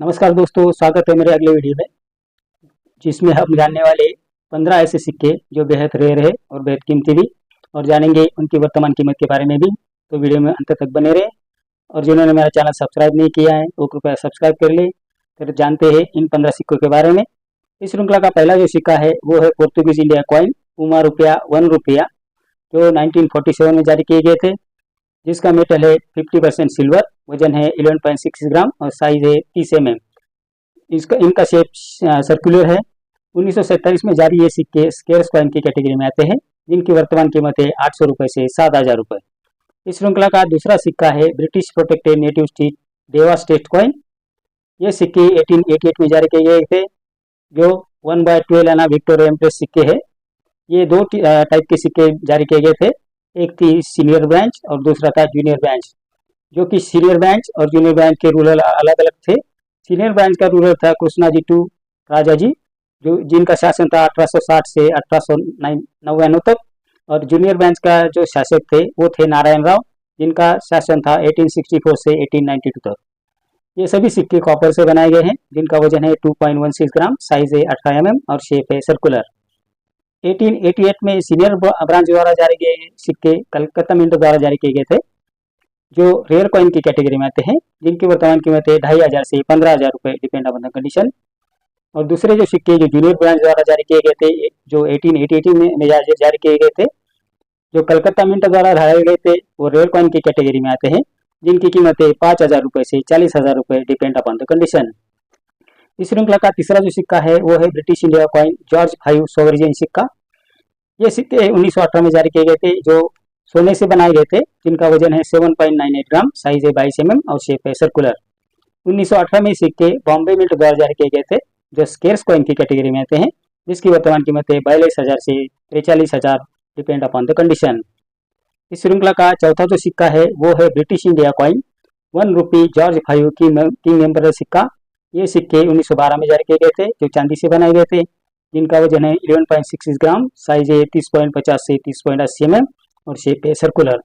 नमस्कार दोस्तों, स्वागत है मेरे अगले वीडियो में, जिसमें हम जानने वाले 15 ऐसे सिक्के जो बेहद रेयर है और बेहद कीमती भी, और जानेंगे उनकी वर्तमान कीमत के बारे में भी। तो वीडियो में अंत तक बने रहे, और जिन्होंने मेरा चैनल सब्सक्राइब नहीं किया है वो कृपया सब्सक्राइब कर ले। फिर जानते हैं इन 15 सिक्कों के बारे में। इस श्रृंखला का पहला जो सिक्का है वो है पोर्तुगीज इंडिया कॉइन उमा रुपया 1 रुपया, जो 1947 में जारी किए गए थे, जिसका मेटल है 50% सिल्वर, वजन है 11.6 ग्राम और साइज है 30 mm। इनका शेप सर्कुलर है। 1947 में जारी ये सिक्के स्केर्स कॉइन की कैटेगरी में आते हैं, जिनकी वर्तमान कीमत है 800 रुपये से 7,000 रुपये। इस श्रृंखला का दूसरा सिक्का है ब्रिटिश प्रोटेक्टेड नेटिव स्टेट देवा स्टेट कॉइन। ये सिक्के 1888 में जारी किए गए थे, जो 1/12 आना विक्टोरिया एम्प्रेस सिक्के है। ये दो टाइप के सिक्के जारी किए गए थे, एक थी सीनियर ब्रांच और दूसरा था जूनियर ब्रांच, जो कि सीनियर ब्रांच और जूनियर ब्रांच के रूलर अलग अलग थे। सीनियर ब्रांच का रूलर था कृष्णाजी टू राजा जी, जो जिनका शासन था 1860 से 1899 तक, और जूनियर ब्रांच का जो शासक थे वो थे नारायण राव, जिनका शासन था 1864 से 1892 तक। ये सभी सिक्के कॉपर से बनाए गए हैं, जिनका वजन है 2.16 ग्राम, साइज है 18 mm और शेप है सर्कुलर। 1888 में सीनियर ब्रांच द्वारा जारी किए सिक्के कलकत्ता मिंट द्वारा जारी किए गए थे, जो रेयर कॉइन की कैटेगरी में आते हैं, जिनकी वर्तमान कीमत है 2,500 से 15,000 रुपये, डिपेंड अपॉन द कंडीशन। और दूसरे जो सिक्के जो जूनियर ब्रांच द्वारा जारी किए गए थे, जो 1888 में जारी किए गए थे, जो कलकत्ता मिंट द्वारा जारी गए थे, वो रेयर कॉइन की कैटेगरी में आते हैं, जिनकी कीमत है 5,000 रुपये से 40,000 रुपये, डिपेंड अपॉन द कंडीशन। इस श्रृंखला का तीसरा जो सिक्का है वो है ब्रिटिश इंडिया कॉइन जॉर्ज 5 सोवरिजन सिक्का। ये सिक्के 1918 में जारी किए गए थे, जो सोने से बनाए गए थे, जिनका वजन है 7.98 ग्राम, साइज है 22 mm और शेप है सर्कुलर। 1918 में सिक्के बॉम्बे मिंट द्वारा जारी किए गए थे, जो स्केर्स कॉइन की कैटेगरी में आते हैं, जिसकी वर्तमान कीमत है 42,000 से 43,000, डिपेंड अपॉन द कंडीशन। इस श्रृंखला का चौथा जो सिक्का है वो है ब्रिटिश इंडिया कॉइन 1 रुपी जॉर्ज 5 किंग एम्परर सिक्का। ये सिक्के 1912 में जारी किए गए थे, जो चांदी से बनाए गए थे, जिनका वजन है 11.66 ग्राम, साइज है 30.50 से 30.80 mm और शेप है सर्कुलर।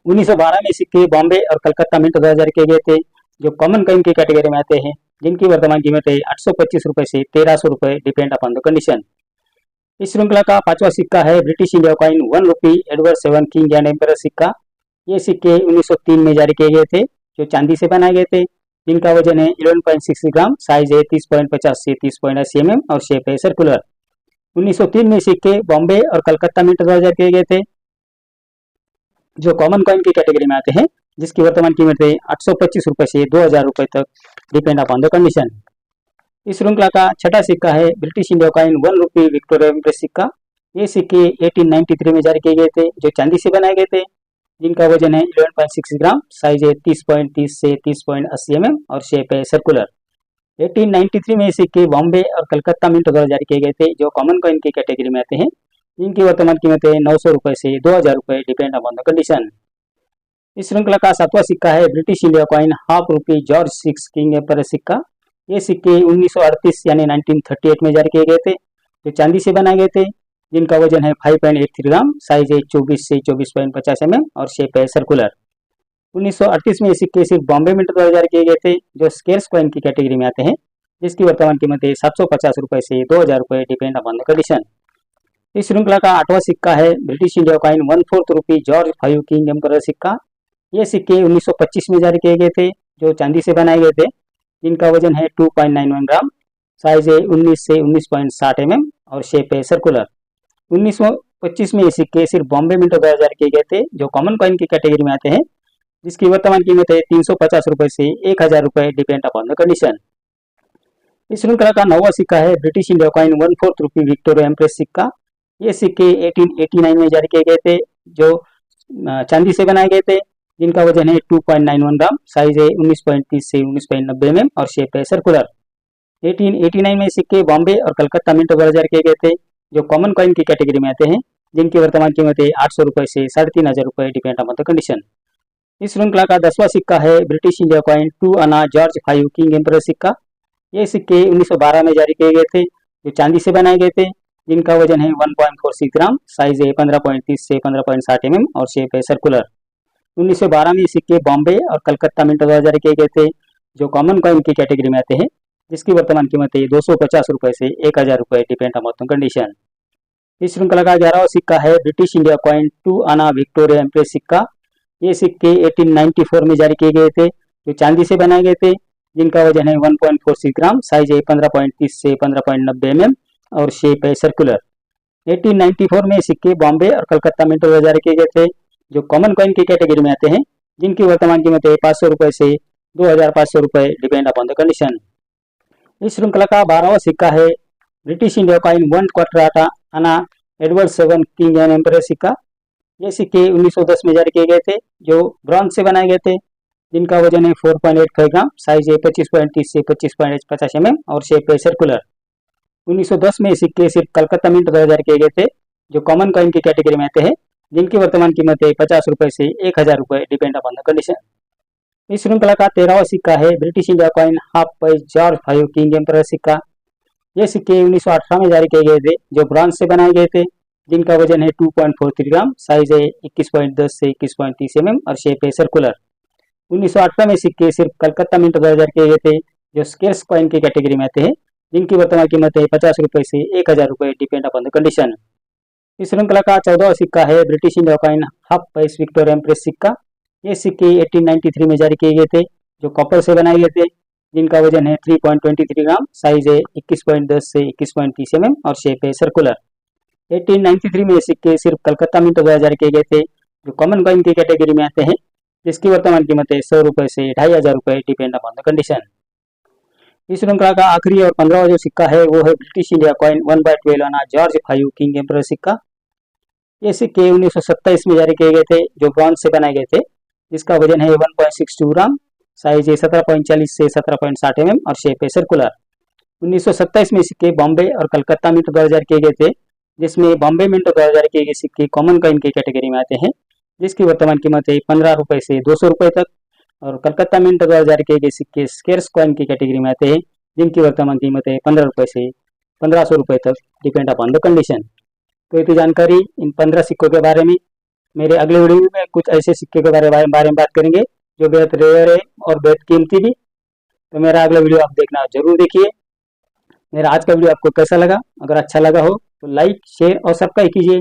1912 में सिक्के बॉम्बे और कलकत्ता मिंट द्वारा जारी किए गए थे, जो कॉमन कॉइन की कैटेगरी में आते हैं, जिनकी वर्तमान कीमत है 825 रुपये से 1,300 रुपये, डिपेंड अपॉन द कंडीशन। इस श्रृंखला का पांचवा सिक्का है British India coin 1 rupee Edward 7 king and emperor सिक्का। ये सिक्के 1903 में जारी किए गए थे, जो चांदी से बनाए गए थे, जिनका वजन है 11.6 ग्राम, साइज है 30.50 से 30.80 mm और शेप है सर्कुलर। 1903 में सिक्के बॉम्बे और कलकत्ता मिंट द्वारा जारी किए गए थे, जो कॉमन कॉइन की कैटेगरी में आते हैं, जिसकी वर्तमान कीमत है 825 रुपये से 2,000 रुपये तक, डिपेंड अपॉन द कंडीशन। इस श्रृंखला का छठा सिक्का है ब्रिटिश इंडिया कॉइन 1 रुपी विक्टोरिया एम्प्रेस सिक्का। ये सिक्के 1893 में जारी किए गए थे, जो चांदी से बनाए गए थे, जिनका वजन है 11.6 ग्राम, साइज है 30.30 से 30.80 mm और शेप है सर्कुलर। 1893 में सिक्के बॉम्बे और कलकत्ता मिंट द्वारा जारी किए गए थे, जो कॉमन कॉइन की कैटेगरी में आते हैं, जिनकी वर्तमान कीमत है 900 रुपये से 2,000 रुपये, डिपेंड अपॉन द कंडीशन। इस श्रृंखला का सातवां सिक्का है ब्रिटिश इंडिया कॉइन हाफ रुपी जॉर्ज 6 किंग एम्परर सिक्का। ये सिक्के 1938 यानी 1938 में जारी किए गए थे, जो चांदी से बनाए गए थे, जिनका वजन है 5.83 ग्राम, साइज है 24 से 24.50 mm और शेप है सर्कुलर। 1938 में ये सिक्के सिर्फ बॉम्बे मिंट द्वारा जारी किए गए थे, जो स्केर्स कॉइन की कैटेगरी में आते हैं, जिसकी वर्तमान कीमत है 750 रुपये से 2,000 रुपये, डिपेंड अपॉन द कंडीशन। इस श्रृंखला का आठवां सिक्का है ब्रिटिश इंडिया कॉइन 1/4 रुपी जॉर्ज 5 किंग एम्परर सिक्का। ये सिक्के 1925 में जारी किए गए थे, जो चांदी से बनाए गए थे, जिनका वजन है 2.91 ग्राम, साइज है 19 से 19.60 mm और शेप है सर्कुलर। 1925 में ये सिक्के सिर्फ बॉम्बे मिंट द्वारा जारी किए गए थे, जो कॉमन कॉइन की कैटेगरी में आते हैं, जिसकी वर्तमान कीमत है 350 रुपये से 1,000 रुपये, डिपेंड अपॉन द कंडीशन। इस श्रृंखला का नौवां सिक्का है ब्रिटिश इंडिया कॉइन 1/4 रुपी विक्टोरिया एम्प्रेस सिक्का। ये सिक्के 1889 में जारी किए गए थे, जो चांदी से बनाए गए थे, जिनका वजन है 2.91 ग्राम, साइज है 19.30 से 19.90 mm और शेप है सर्कुलर। 1889 में सिक्के बॉम्बे और कलकत्ता मिंट द्वारा जारी किए गए थे, जो कॉमन कॉइन की कैटेगरी में आते हैं, जिनकी वर्तमान कीमत है 800 रुपये से 3,500 रुपये, डिपेंड अपॉन द कंडीशन। इस श्रृंखला का 10वां सिक्का है ब्रिटिश इंडिया कॉइन 2 आना जॉर्ज 5 किंग एम्परर सिक्का। ये सिक्के 1912 में जारी किए गए थे, जो चांदी से बनाए गए थे, जिनका वजन है 1.46 ग्राम, साइज है 15.30 से 15.60 mm और शेप है सर्कुलर। 1912 में सिक्के बॉम्बे और कलकत्ता मिंट द्वारा जारी किए गए थे, जो कॉमन कॉइन की कैटेगरी में आते हैं, जिसकी वर्तमान कीमत है 250 रुपये से 1000 रुपये, डिपेंड अपॉन कंडीशन। इस श्रृंखला का 11वां सिक्का है ब्रिटिश इंडिया कॉइन 2 आना विक्टोरिया एम्प्रेस सिक्का। ये सिक्के 1894 में जारी किए गए थे, जो चांदी से बनाए गए थे, जिनका वजन है 1.46 ग्राम, साइज है 15.30 से 15.90 mm और शेप है सर्कुलर। 1894 में सिक्के बॉम्बे और कलकत्ता मिंट द्वारा जारी किए गए थे, जो कॉमन कॉइन की कैटेगरी में आते हैं, जिनकी वर्तमान कीमत है 500 रुपये से 2500 रुपये, डिपेंड अपॉन द कंडीशन। इस श्रृंखला का 12वां सिक्का है ब्रिटिश इंडिया कॉइन 1 क्वार्टर आना एडवर्ड 7 किंग एंड एम्परर सिक्का। ये सिक्के 1910 में जारी किए गए थे, जो ब्रॉन्ज से बनाए गए थे, जिनका वजन है 4.85 ग्राम, साइज है 25.30 से 25.50 mm और शेप है सर्कुलर। 1910 में सिक्के सिर्फ कलकत्ता मिंट द्वारा जारी किए गए थे, जो कॉमन कॉइन की कैटेगरी में आते हैं, जिनकी वर्तमान कीमत है 50 रुपये से 1000 रुपये, डिपेंड अपॉन द कंडीशन। इस श्रृंखला का 13वां सिक्का है ब्रिटिश इंडिया कॉइन हाफ पैस जॉर्ज 5 किंग एम्परर सिक्का। ये सिक्के 1918 में जारी किए गए थे, जो ब्रॉन्ज से बनाए गए थे, जिनका वजन है 2.43 ग्राम, साइज है 21.10 से 21.30 mm और शेप है सर्कुलर। 1918 में सिक्के सिर्फ कलकत्ता मिंट द्वारा जारी किए गए थे, जो स्केर्स कॉइन की कैटेगरी में आते हैं, जिनकी वर्तमान कीमत है 50 रुपये से 1000 रुपये, डिपेंड अपॉन द कंडीशन। इस श्रृंखला का 14वां सिक्का है ब्रिटिश इंडिया कॉइन हाफ पैस विक्टोरिया एम्प्रेस सिक्का। ये सिक्के 1893 में जारी किए गए थे, जो कॉपर से बनाए गए थे, जिनका वजन है 3.23 ग्राम, साइज है 21.10 से 21.30 mm और शेप है सर्कुलर। 1893 में सिक्के सिर्फ कलकत्ता मिंट द्वारा जारी किए गए थे, जो कॉमन कॉइन की कैटेगरी में आते हैं, जिसकी वर्तमान कीमत है 100 रुपये से 2500 रुपये, डिपेंड अपॉन द कंडीशन। इस श्रृंखला का आखिरी और 15वां जो सिक्का है वो है ब्रिटिश इंडिया कॉइन 1/12 आना जॉर्ज 5 किंग एम्परर सिक्का। ये सिक्के 1927 में जारी किए गए थे, जो ब्रॉन्ज से बनाए गए थे, जिसका वजन है 1.62 ग्राम, साइज है 17.40 से 17.60 mm और शेप है सर्कुलर। 1927 में सिक्के बॉम्बे और कलकत्ता मिंट द्वारा जारी किए गए थे, जिसमें बॉम्बे मिंट द्वारा जारी किए गए सिक्के कॉमन कॉइन की कैटेगरी में आते हैं, जिसकी वर्तमान कीमत है 15 रुपये से 200 रुपये तक, और कलकत्ता मिंट द्वारा जारी किए गए सिक्के स्केर्स कॉइन की कैटेगरी में आते हैं, जिनकी वर्तमान कीमत है 15 रुपये से 1500 रुपये तक, डिपेंड अपॉन द कंडीशन। तो ये थी जानकारी इन 15 सिक्कों के बारे में। मेरे अगले वीडियो में कुछ ऐसे सिक्के के बारे में बात करेंगे जो बेहद रेयर है और बेहद कीमती भी। तो मेरा अगला वीडियो आप देखना जरूर देखिए। मेरा आज का वीडियो आपको कैसा लगा? अगर अच्छा लगा हो तो लाइक, शेयर और सब्सक्राइब कीजिए।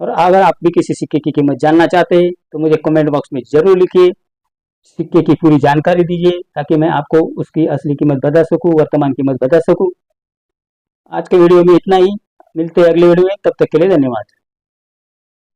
और अगर आप भी किसी सिक्के की कीमत जानना चाहते हैं तो मुझे कमेंट बॉक्स में जरूर लिखिए, सिक्के की पूरी जानकारी दीजिए, ताकि मैं आपको उसकी असली कीमत बता सकूं, वर्तमान कीमत बता सकूं। आज के वीडियो में इतना ही, मिलते हैं अगले वीडियो में, तब तक के लिए धन्यवाद।